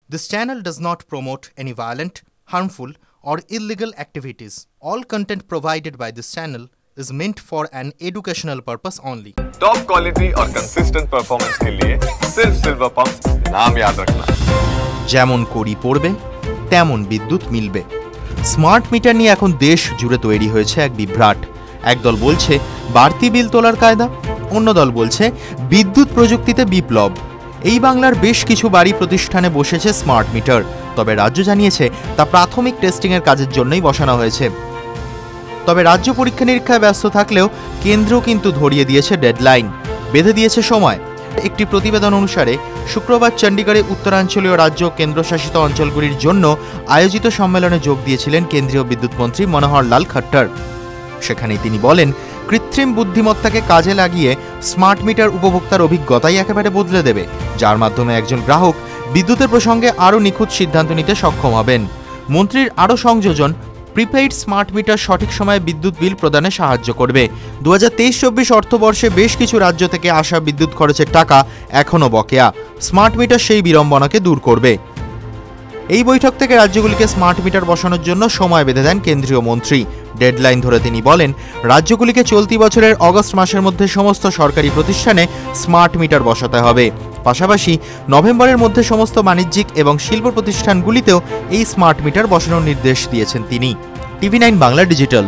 This channel does not promote any violent, harmful, or illegal activities. All content provided by this channel is meant for an educational purpose only. Top quality और consistent performance के लिए सिर्फ silver pump नाम याद रखना। যেমন কড়ি পড়বে তেমন বিদ্যুৎ মিলবে। স্মার্ট মিটার নিয়ে এখন দেশ জুড়ে তৈরি হয়েছে এক বিভ্রাট। একদল বলছে বাড়তি বিল তোলার কায়দা, অন্য দল বলছে বিদ্যুৎ প্রযুক্তিতে বিপ্লব। এই বাংলার বেশ কিছু বাড়ি প্রতিষ্ঠানে বসেছে স্মার্ট মিটার, তবে রাজ্য জানিয়েছে তা প্রাথমিক টেস্টিংয়ের কাজের জন্যই বসানো হয়েছে। তবে রাজ্য পরীক্ষা নিরীক্ষায় ব্যস্ত থাকলেও কেন্দ্র কিন্তু ধরিয়ে দিয়েছে ডেডলাইন, বেঁধে দিয়েছে সময়। একটি প্রতিবেদন অনুসারে শুক্রবার চণ্ডীগড়ে উত্তরাঞ্চলীয় রাজ্য কেন্দ্রশাসিত অঞ্চলগুলির জন্য আয়োজিত সম্মেলনে যোগ দিয়েছিলেন কেন্দ্রীয় বিদ্যুৎ মন্ত্রী মনোহর লাল খট্টর। সেখানে তিনি বলেন, কৃত্রিম বুদ্ধিমত্তাকে কাজে লাগিয়ে স্মার্ট মিটার উপভোক্তার অভিজ্ঞতাই একেবারে বদলে দেবে, যার মাধ্যমে একজন গ্রাহক বিদ্যুতের প্রসঙ্গে আরও নিখুঁত সিদ্ধান্ত নিতে সক্ষম হবেন। মন্ত্রীর আরও সংযোজন, প্রিপেইড স্মার্ট মিটার সঠিক সময়ে বিদ্যুৎ বিল প্রদানে সাহায্য করবে। 2023-24 অর্থবর্ষে বেশ কিছু রাজ্য থেকে আসা বিদ্যুৎ খরচের টাকা এখনও বকেয়া। স্মার্ট মিটার সেই বিড়ম্বনাকে দূর করবে। এই বৈঠক থেকে রাজ্যগুলিকে স্মার্ট মিটার বসানোর জন্য সময় বেঁধে দেন কেন্দ্রীয় মন্ত্রী। ডেডলাইন ধরে তিনি বলেন, রাজ্যগুলিকে চলতি বছরের অগস্ট মাসের মধ্যে সমস্ত সরকারি প্রতিষ্ঠানে স্মার্ট মিটার বসাতে হবে। পাশাপাশি নভেম্বরের মধ্যে সমস্ত বাণিজ্যিক এবং শিল্প প্রতিষ্ঠানগুলিতেও এই স্মার্ট মিটার বসানোর নির্দেশ দিয়েছেন তিনি। TV9 Bangla digital.